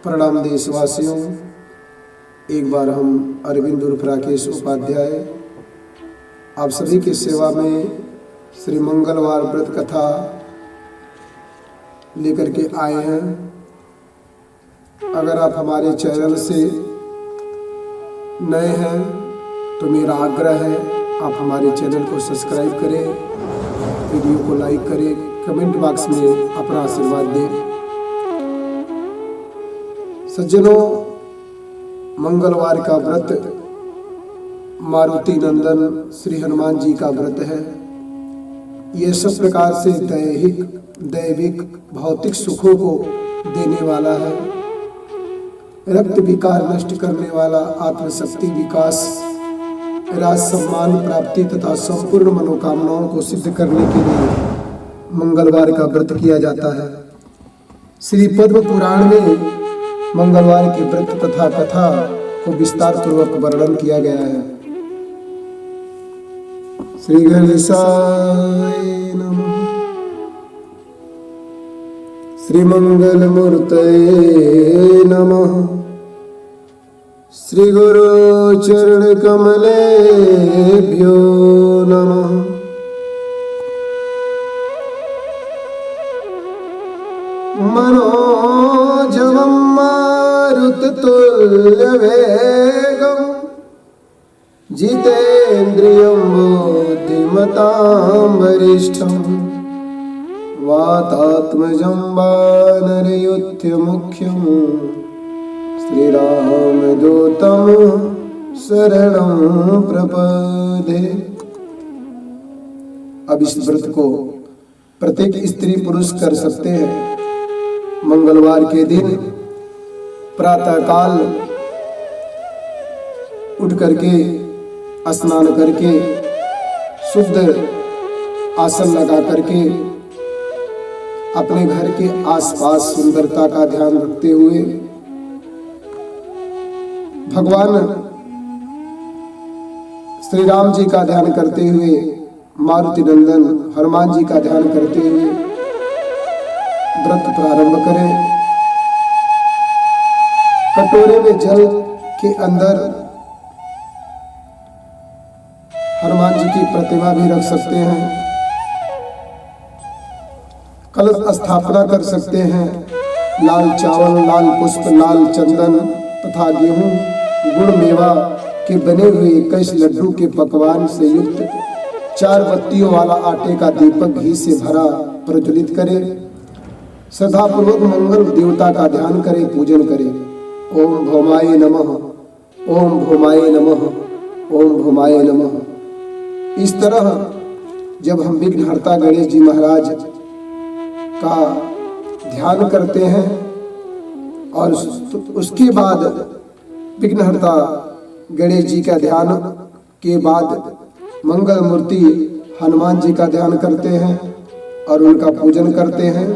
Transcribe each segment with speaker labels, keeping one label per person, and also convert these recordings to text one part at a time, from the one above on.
Speaker 1: प्रणाम देशवासियों। एक बार हम अरविंद उर्फ राकेश उपाध्याय आप सभी की सेवा में श्री मंगलवार व्रत कथा लेकर के आए हैं। अगर आप हमारे चैनल से नए हैं तो मेरा आग्रह है आप हमारे चैनल को सब्सक्राइब करें, वीडियो को लाइक करें, कमेंट बॉक्स में अपना आशीर्वाद दें। सज्जनों, मंगलवार का व्रत मारुति नंदन श्री हनुमान जी का व्रत है। ये सब प्रकार से दैविक भौतिक सुखों को देने वाला है, रक्त विकार नष्ट करने वाला, आत्मशक्ति विकास, राज सम्मान प्राप्ति तथा संपूर्ण मनोकामनाओं को सिद्ध करने के लिए मंगलवार का व्रत किया जाता है। श्री पद्म पुराण में मंगलवार के व्रत तथा कथा को विस्तार पूर्वक वर्णन किया गया है। श्री गणेशाय नमः। श्री मंगल मूर्तये नमः। श्री गुरु चरण कमलेभ्यो नमः। मनोजवं मारुततुल्यवेगं जितेन्द्रियं बुद्धिमतां वरिष्ठं वातात्मजं वानरयूथमुख्यं श्रीरामदूतं शरणं प्रपद्ये। अब इस व्रत को प्रत्येक स्त्री पुरुष कर सकते हैं। मंगलवार के दिन प्रातः काल उठ करके स्नान करके शुद्ध आसन लगा करके अपने घर के आसपास सुंदरता का ध्यान रखते हुए भगवान श्री राम जी का ध्यान करते हुए, मारुति नंदन हनुमान जी का ध्यान करते हुए व्रत प्रारंभ करें। कटोरे में जल के अंदर हनुमान जी की प्रतिमा भी रख सकते हैं, कलश स्थापना कर सकते हैं। लाल चावल, लाल पुष्प, लाल चंदन तथा गेहूं गुड़ मेवा के बने हुए 21 लड्डू के पकवान से युक्त 4 बत्तियों वाला आटे का दीपक घी से भरा प्रज्वलित करें। श्रद्धापूर्वक मंगल देवता का ध्यान करें, पूजन करें। ओम भौमाय नमः, ओम भौमाय नमः, ओम भौमाय नमः। इस तरह जब हम विघ्नहर्ता गणेश जी महाराज का ध्यान करते हैं और उसके बाद विघ्नहर्ता गणेश जी का ध्यान के बाद मंगल मूर्ति हनुमान जी का ध्यान करते हैं और उनका पूजन करते हैं।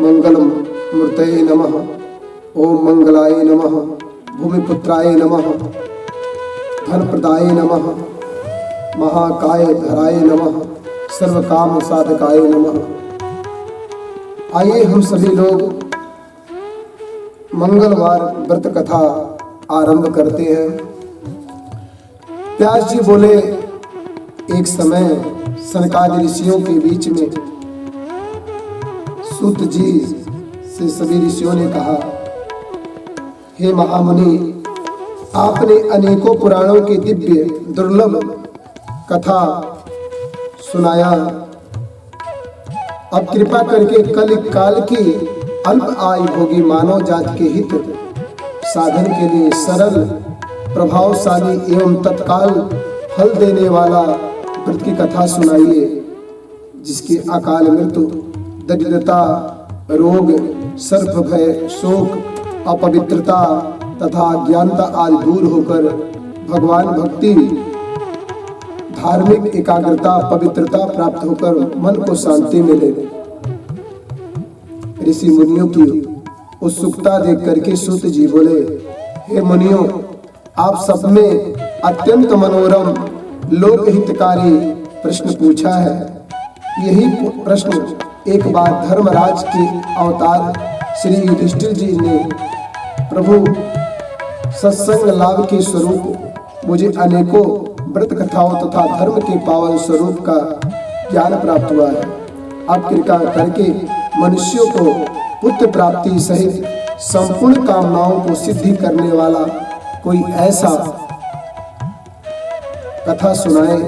Speaker 1: मंगलम मूर्तये नमः, ओम मंगलाय नमः, भूमिपुत्राय नमः, धनप्रदाय नमः, महाकाय धराय नमः, सर्वकाम साधकाय नमः। आइए हम सभी लोग मंगलवार व्रत कथा आरंभ करते हैं। व्यास जी बोले, एक समय सनकादि ऋषियों के बीच में सूत जी से सभी ऋषियों ने कहा, हे महामुनि, आपने अनेकों पुराणों की दिव्य दुर्लभ कथा सुनाया। अब कृपा करके कल काल की अल्प आयु भोगी मानव जाति के हित साधन के लिए सरल, प्रभावशाली एवं तत्काल फल देने वाला व्रत की कथा सुनाइए, जिसकी अकाल मृत्यु, दरिद्रता, रोग, सर्प भय, शोक, अपवित्रता तथा अज्ञानता आदि दूर होकर भगवान भक्ति, धार्मिक एकाग्रता, पवित्रता प्राप्त होकर मन को शांति मिले। ऋषि मुनियों की उत्सुकता देख करके सूत जी बोले, हे मुनियों, आप सब में अत्यंत मनोरम लोकहितकारी प्रश्न पूछा है। यही प्रश्न एक बार धर्मराज के अवतार श्री युधिष्ठिर जी ने प्रभु सत्संग लाभ के स्वरूप मुझे अनेकों व्रत कथाओं तथा धर्म के पावन स्वरूप का ज्ञान प्राप्त हुआ है। आप कृपा करके मनुष्यों को पुत्र प्राप्ति सहित संपूर्ण कामनाओं को सिद्धि करने वाला कोई ऐसा कथा सुनाए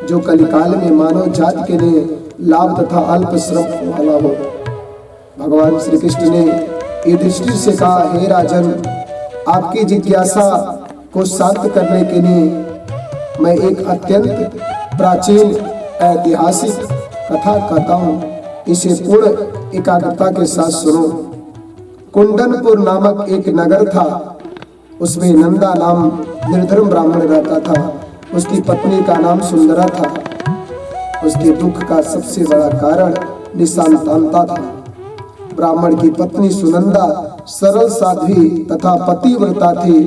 Speaker 1: जो कलिकाल में मानव जाति के लिए लाभ तथा अल्प श्रम वाला हो। भगवान श्री कृष्ण ने युधिष्ठिर से कहा, हे राजन, आपकी जिज्ञासा को शांत करने के लिए मैं एक अत्यंत प्राचीन ऐतिहासिक कथा कहता हूँ। इसे पूर्ण एकाग्रता के साथ सुनो। कुंदनपुर नामक एक नगर था। उसमें नंदा नाम निर्धर्म ब्राह्मण रहता था। उसकी पत्नी का नाम सुंदरा था। उसके दुख का सबसे बड़ा कारण निसंतानता था। ब्राह्मण की पत्नी सुनंदा सरल साध्वी तथा पतिव्रता थी।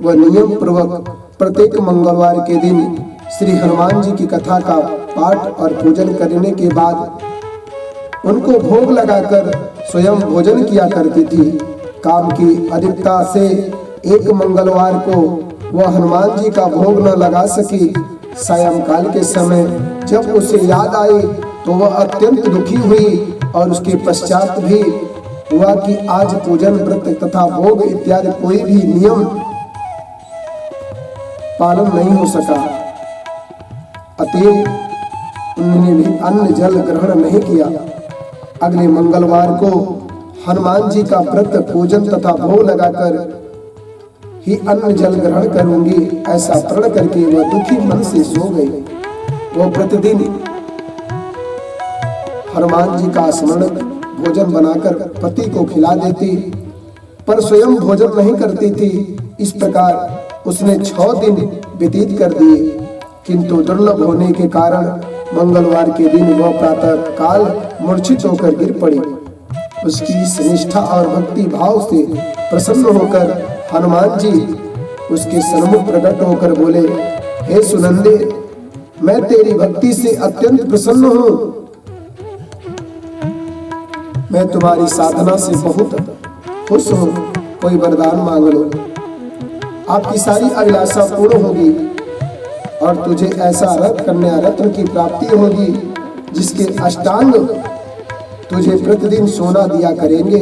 Speaker 1: वह नियम पूर्वक प्रत्येक मंगलवार के दिन श्री हनुमान जी की कथा का पाठ और पूजन करने के बाद उनको भोग लगाकर स्वयं भोजन किया करती थी। काम की अधिकता से एक मंगलवार को वह हनुमान जी का भोग न लगा सकी। सायंकाल के समय जब उसे याद आई तो वह अत्यंत दुखी हुई और उसके पश्चात भी हुआ कि आज पूजन व्रत तथा भोग इत्यादि कोई भी नियम पालन नहीं हो सका। अतएव उन्होंने भी अन्न जल ग्रहण नहीं किया। अगले मंगलवार को हनुमान जी का व्रत पूजन तथा भोग लगाकर ही अन्न जल ग्रहण करूंगी, ऐसा प्रण करके वह दुखी मन से सो गई। वह प्रतिदिन हनुमान जी का स्मरण भोजन बनाकर पति को खिला देती, पर स्वयं भोजन नहीं करती थी। इस प्रकार उसने 6 दिन व्यतीत कर दिए, किंतु दुर्लभ होने के कारण मंगलवार के दिन वह प्रातः काल मूर्छित होकर गिर पड़ी। उसकी निष्ठा और भक्ति भाव से प्रसन्न होकर हनुमान जी उसके सन्मुख प्रकट होकर बोले, हे सुनंदे, मैं तेरी भक्ति से अत्यंत प्रसन्न हूँ। मैं तुम्हारी साधना से बहुत खुश हूँ। कोई वरदान मांग लो, आपकी सारी अभिलाषा पूर्ण होगी और तुझे ऐसा कन्या रत्न की प्राप्ति होगी जिसके अष्टांग तुझे प्रतिदिन सोना दिया करेंगे।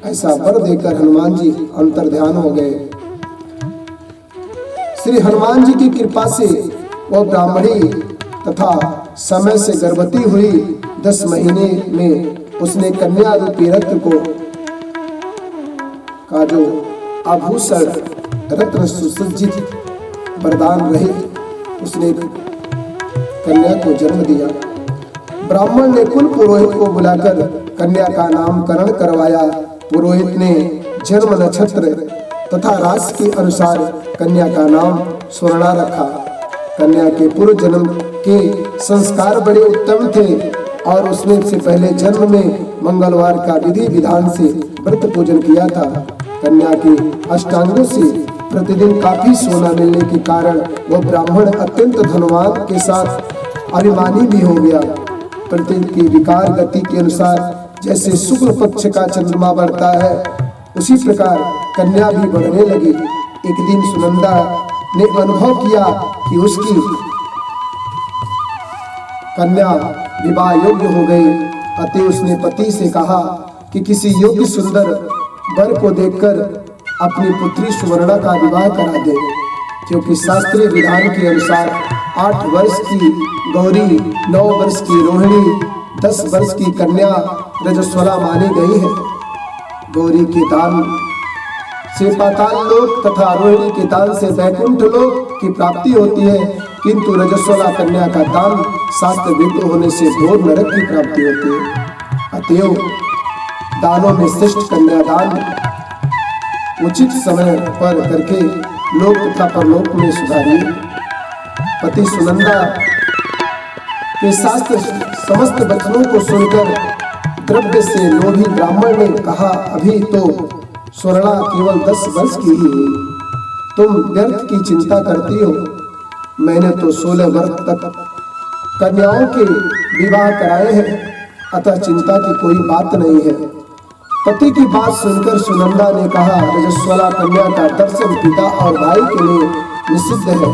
Speaker 1: ऐसा वर देकर हनुमान जी अंतर्ध्यान हो गए। श्री हनुमान जी की कृपा से वह ब्राह्मणी तथा समय से गर्भवती हुई। 10 महीने में उसने कन्या रूपी रत्न का जो आभूषण रत्न सुसज्जित वरदान रहित उसने कन्या को जन्म दिया। ब्राह्मण ने कुल पुरोहित को बुलाकर कन्या का नामकरण करवाया। पुरोहित ने जन्म नक्षत्र तथा राशि के अनुसार कन्या का नाम स्वर्णा रखा। कन्या के पूर्व जन्म के संस्कार बड़े उत्तम थे और उसने से पहले जन्म में मंगलवार का विधि विधान से व्रत पूजन किया था। कन्या के अष्टांगों से प्रतिदिन काफी सोना मिलने के कारण वह ब्राह्मण अत्यंत धनवान के साथ अभिमानी भी हो गया। प्रतिदिन की विकार गति के अनुसार जैसे शुक्ल पक्ष का चंद्रमा बढ़ता है, उसी प्रकार कन्या भी बढ़ने लगी। एक दिन सुनंदा ने अनुभव किया कि उसकी कन्या विवाह योग्य हो गई। अतः उसने पति से कहा कि किसी योग्य सुंदर वर को देखकर अपनी पुत्री सुवर्णा का विवाह करा दे, क्योंकि शास्त्रीय विधान के अनुसार 8 वर्ष की गौरी, 9 वर्ष की रोहिणी, 10 वर्ष की कन्या रजस्वला मानी गई है। गौरी के दान से पाताल लोक तथा रोहिणी के दान से वैकुंठ लोक की प्राप्ति होती है, किंतु रजस्वला कन्या का दान शास्त्र विद्ध होने से घोर नरक की प्राप्ति होती है। अतएव दानों में श्रेष्ठ कन्यादान उचित समय पर करके लोक तथा परलोक में सुधारिए। पति सुनंदा के शास्त्र समस्त वचनों को सुनकर द्रव्य से लोभी ब्राह्मण ने कहा, अभी तो स्वर्णा केवल 10 वर्ष की ही हुई, तुम व्यर्थ की चिंता करती हो। मैंने तो 16 वर्ष तक कन्याओं के विवाह कराए हैं, अतः चिंता की कोई बात नहीं है। पति की बात सुनकर सुनंदा ने कहा, रजस्वला कन्या का दर्शन पिता और भाई के लिए निषिद्ध है।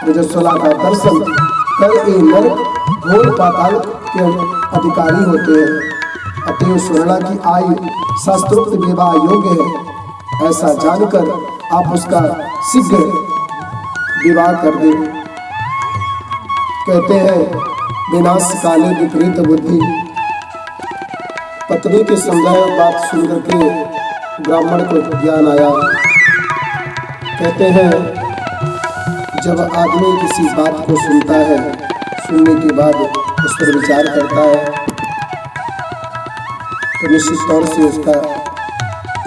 Speaker 1: रजस्वला का दर्शन कर ये नरक घोर पाताल के अधिकारी होते हैं। अतएव सुवर्णा की आयु शास्त्रोक्त विवाह योग्य है, ऐसा जानकर आप उसका शीघ्र विवाह कर दें। कहते हैं विनाश काले विपरीत बुद्धि। पत्नी के समझाए बात सुनकर के ब्राह्मण को ज्ञान आया। कहते हैं जब आदमी किसी बात को सुनता है, सुनने के बाद उस पर विचार करता है, तो निश्चित तौर से उसका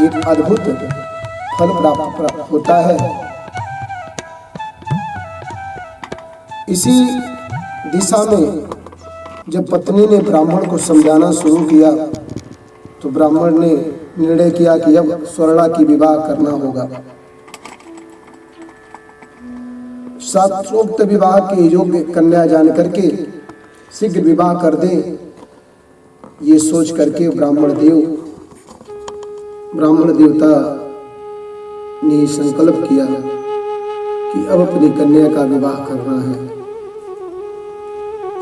Speaker 1: एक अद्भुत फल प्राप्त होता है। इसी दिशा में जब पत्नी ने ब्राह्मण को समझाना शुरू किया तो ब्राह्मण ने निर्णय किया कि अब स्वर्णा की विवाह करना होगा। शास्त्रोक्त विवाह के योग्य कन्या जान करके शीघ्र विवाह कर दे, ये सोच करके ब्राह्मण देवता ने संकल्प किया कि अब अपनी कन्या का विवाह करना है।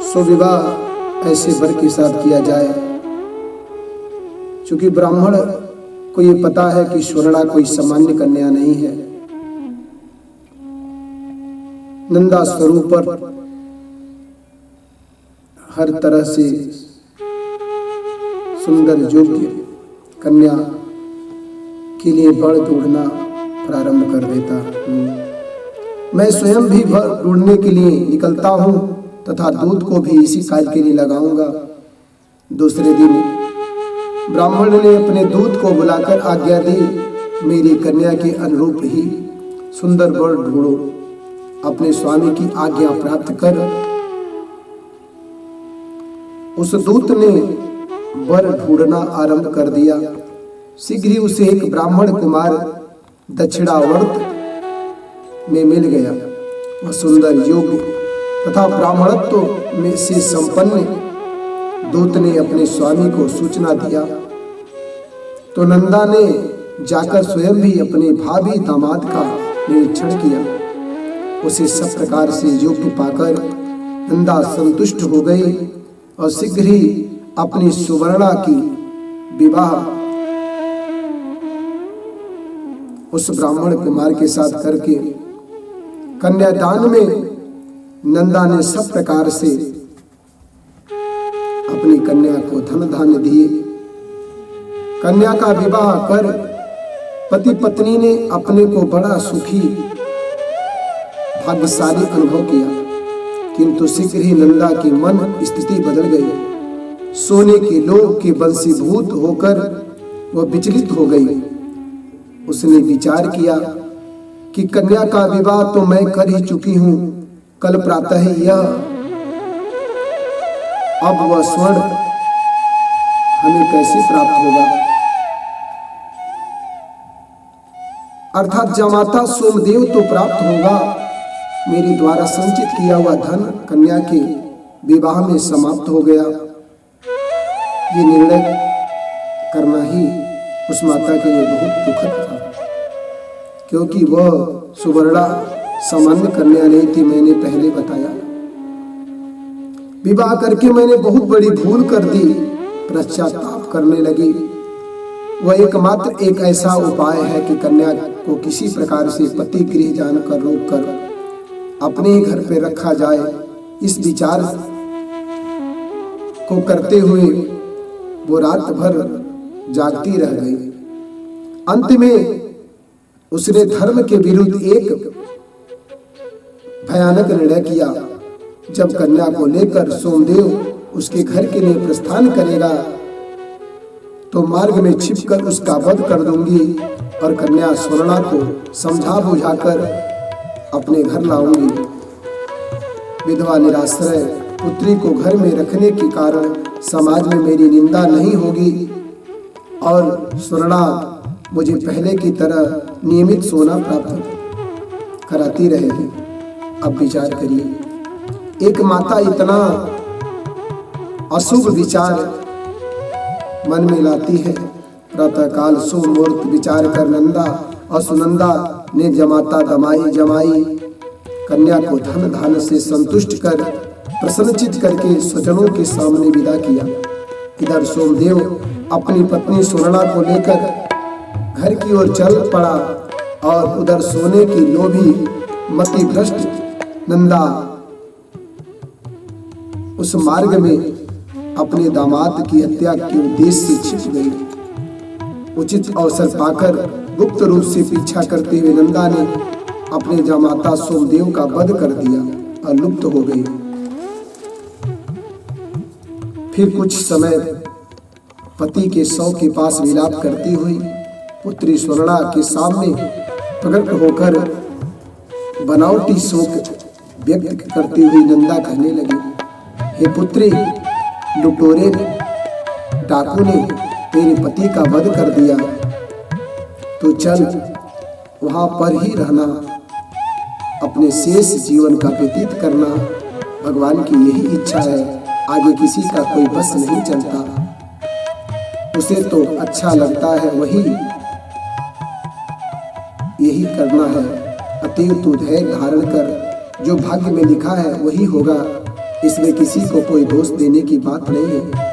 Speaker 1: सो विवाह ऐसे वर के साथ किया जाए, क्योंकि ब्राह्मण को ये पता है कि स्वर्णा कोई सामान्य कन्या नहीं है। नंदा स्वरूप पर हर तरह से सुंदर योग्य कन्या के लिए वर ढूंढना प्रारंभ कर देता हूँ। मैं स्वयं भी वर ढूंढने के लिए निकलता हूँ तथा दूध को भी इसी काज के लिए लगाऊंगा। दूसरे दिन ब्राह्मण ने अपने दूध को बुलाकर आज्ञा दी, मेरी कन्या के अनुरूप ही सुंदर वर ढूंढो। अपने स्वामी की आज्ञा प्राप्त कर उस दूत ने वर ढूंढना आरंभ कर दिया। शीघ्र ही उसे एक ब्राह्मण कुमार दक्षिणावर्त में मिल गया। वह सुंदर योग्य तथा ब्राह्मणत्व में से संपन्न दूत ने अपने स्वामी को सूचना दिया तो नंदा ने जाकर स्वयं भी अपने भावी दामाद का निरीक्षण किया। उसे सब प्रकार से योग्य पाकर नंदा संतुष्ट हो गई और शीघ्र ही अपनी सुवर्णा की विवाह उस ब्राह्मण कुमार के साथ करके कन्यादान में नंदा ने सब प्रकार से अपनी कन्या को धन धान्य दिए। कन्या का विवाह कर पति पत्नी ने अपने को बड़ा सुखी भाग्यशाली अनुभव किया, किंतु शीघ्र ही नंदा की मन स्थिति बदल गई। सोने के लोभ के वंशीभूत होकर वह विचलित हो गई। उसने विचार किया कि कन्या का विवाह तो मैं कर ही चुकी हूं, कल प्रातः यह अब वह स्वर्ण हमें कैसे प्राप्त होगा। अर्थात जमाता सोमदेव तो प्राप्त होगा, मेरे द्वारा संचित किया हुआ धन कन्या के विवाह में समाप्त हो गया। ये निर्णय करना ही उस माता के लिए बहुत दुखद था, क्योंकि वह सुवर्णा सामान्य कन्या नहीं थी। मैंने पहले बताया, विवाह करके मैंने बहुत बड़ी भूल कर दी, पश्चाताप करने लगी। वह एकमात्र एक ऐसा उपाय है कि कन्या को किसी प्रकार से पति गृह जानकर रोककर अपने ही घर पे रखा जाए। इस विचार को करते हुए वो रात भर जागती रह गई। अंत में उसने धर्म के विरुद्ध एक भयानक निर्णय किया। जब कन्या को लेकर सोमदेव उसके घर के लिए प्रस्थान करेगा तो मार्ग में छिपकर उसका वध कर दूंगी और कन्या स्वर्णा को समझा बुझाकर अपने घर लाऊंगी। विधवा निराश्रय पुत्री को घर में रखने के कारण समाज में मेरी निंदा नहीं होगी और स्वर्णा मुझे पहले की तरह नियमित सोना प्राप्त कराती रहेगी। अब विचार करिए, एक माता इतना अशुभ विचार मन में लाती है प्रातःकाल सुमुहूर्त विचार कर नंदा और सुनंदा ने जमाता दमाई जमाई कन्या को धन धान से संतुष्ट कर प्रसन्नचित करके स्वजनों के सामने विदा किया। इधर सोमदेव अपनी पत्नी सुवर्णा को लेकर घर की ओर चल पड़ा और उधर सोने की लोभी मति भ्रष्ट नंदा उस मार्ग में अपने दामाद की हत्या के उद्देश्य से छिप गई। उचित अवसर पाकर गुप्त रूप से पीछा करते हुए नंदा ने अपने जमाता सोमदेव का वध कर दिया और लुप्त हो गई। फिर कुछ समय पति के शव के पास विलाप करती हुई पुत्री स्वर्णा के सामने प्रकट होकर बनावटी शोक व्यक्त करती हुई नंदा कहने लगी, हे पुत्री, लुटेरे डाकू ने तेरे पति का वध कर दिया, तो चल वहां पर ही रहना, अपने शेष जीवन का व्यतीत करना। भगवान की यही इच्छा है, आगे किसी का कोई बस नहीं चलता। उसे तो अच्छा लगता है वही यही करना है। अतएव तू धैर्य धारण कर, जो भाग्य में लिखा है वही होगा, इसमें किसी को कोई दोष देने की बात नहीं है।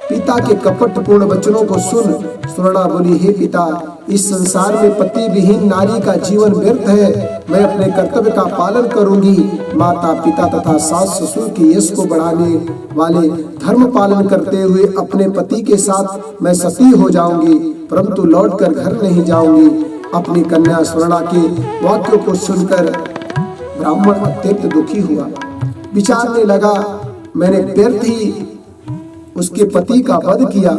Speaker 1: पिता के कपटपूर्ण वचनों को सुन स्वर्णा बोली, हे पिता, इस संसार में पति विहीन नारी का जीवन व्यर्थ है। मैं अपने कर्तव्य का पालन करूंगी। माता पिता तथा सास ससुर के यश को बढ़ाने वाले धर्म पालन करते हुए अपने पति के साथ मैं सती हो जाऊंगी, परंतु लौटकर घर नहीं जाऊंगी। अपनी कन्या स्वर्णा के वाक्यों को सुनकर ब्राह्मण अत्यंत दुखी हुआ। विचारने लगा, मैंने व्यर्थ ही उसके पति का वध किया,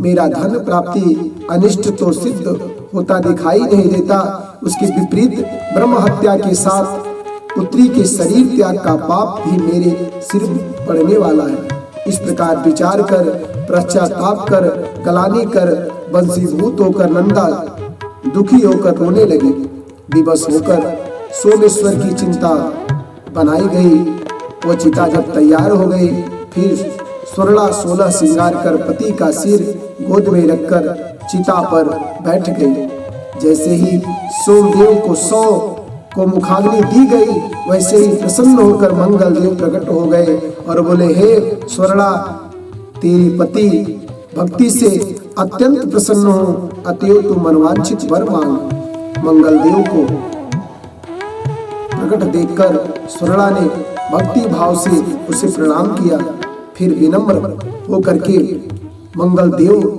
Speaker 1: मेरा धन प्राप्ति अनिष्ट तो सिद्ध होता दिखाई नहीं देता। उसके विपरीत ब्रह्म हत्या के साथ पुत्री के शरीर त्याग का पाप भी मेरे सिर पड़ने वाला है। इस प्रकार विचार कर, पश्चाताप कर, गलानी कर, वंशीभूत होकर नंदा दुखी होकर रोने लगी। विवश होकर सोमेश्वर की चिंता बनाई गई। वो चिता जब तैयार हो गई, फिर स्वर्णा 16 श्रृंगार कर पति का सिर गोद में रखकर चिता पर बैठ गई। जैसे ही सोमदेव को 100 को मुखाग्नि दी गई, वैसे ही प्रसन्न होकर मंगल देव प्रकट हो गए और बोले, हे स्वर्णा, तेरी पति भक्ति से अत्यंत प्रसन्न हो, अतएव तू मनवांछित वर मांग। मंगल देव को प्रकट देखकर स्वर्णा ने भक्ति भाव से उसे प्रणाम किया। फिर विनम्र होकर के, मंगल देव,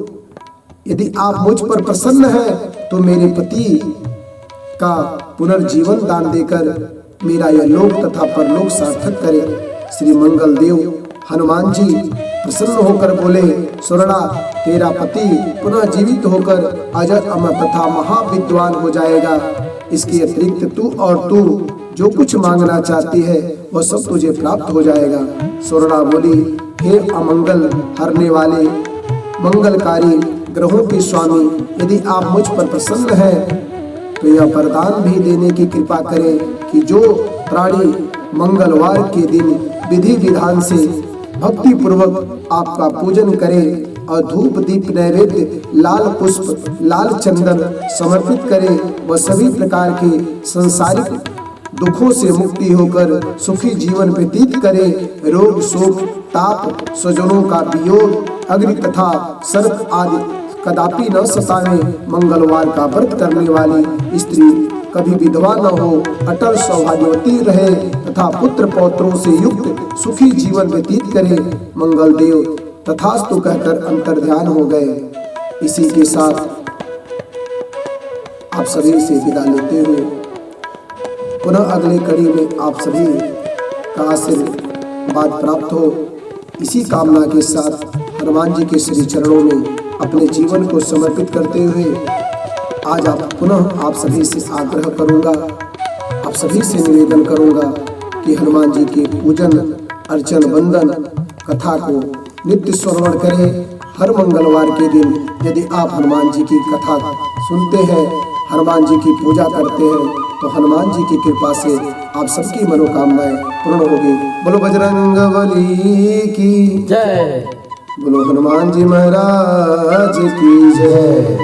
Speaker 1: यदि आप मुझ पर प्रसन्न हैं तो मेरे पति का पुनर्जीवन दान देकर मेरा यह लोक तथा परलोक सार्थक करें। श्री मंगल देव हनुमान जी प्रसन्न होकर बोले, स्वर्णा, तेरा पति पुनः जीवित होकर अजर अमर तथा महाविद्वान हो जाएगा। इसके अतिरिक्त तू और तू जो कुछ मांगना चाहती है वह सब तुझे प्राप्त हो जाएगा। स्वर्णा बोली, हे अमंगल हरने वाले, मंगलकारी ग्रहों के स्वामी, यदि आप मुझ पर प्रसन्न हैं तो यह वरदान भी देने की कृपा करें कि जो प्राणी मंगलवार के दिन विधि विधान से भक्ति पूर्वक आपका पूजन करे और धूप दीप नैवेद्य लाल पुष्प लाल चंदन समर्पित करे, वह सभी प्रकार के सांसारिक दुखों से मुक्ति होकर सुखी जीवन व्यतीत करे। रोग शोक ताप स्वजनों का वियोग अग्नि तथा सर्प आदि कदापि न सतावे। मंगलवार का व्रत करने वाली स्त्री कभी विधवा न हो, अटल सौभाग्यवती रहे तथा पुत्र पौत्रों से युक्त सुखी जीवन व्यतीत करे। मंगल देव तथास्तु कहकर अंतर्ध्यान हो गए। इसी के साथ आप सभी से विदा लेते हुए पुनः अगले कड़ी में आप सभी का आशीर्वाद प्राप्त हो, इसी कामना के साथ हनुमान जी के श्री चरणों में अपने जीवन को समर्पित करते हुए आज पुनः आप सभी से आग्रह करूंगा, आप सभी से निवेदन करूंगा कि हनुमान जी के पूजन अर्चन वंदन कथा को नित्य श्रवण करें। हर मंगलवार के दिन यदि आप हनुमान जी की कथा सुनते हैं, हनुमान जी की पूजा करते हैं, तो हनुमान जी की कृपा से आप सबकी मनोकामनाएं पूर्ण होगी। बोलो बजरंग बली की जय। बोलो हनुमान जी महाराज की जय।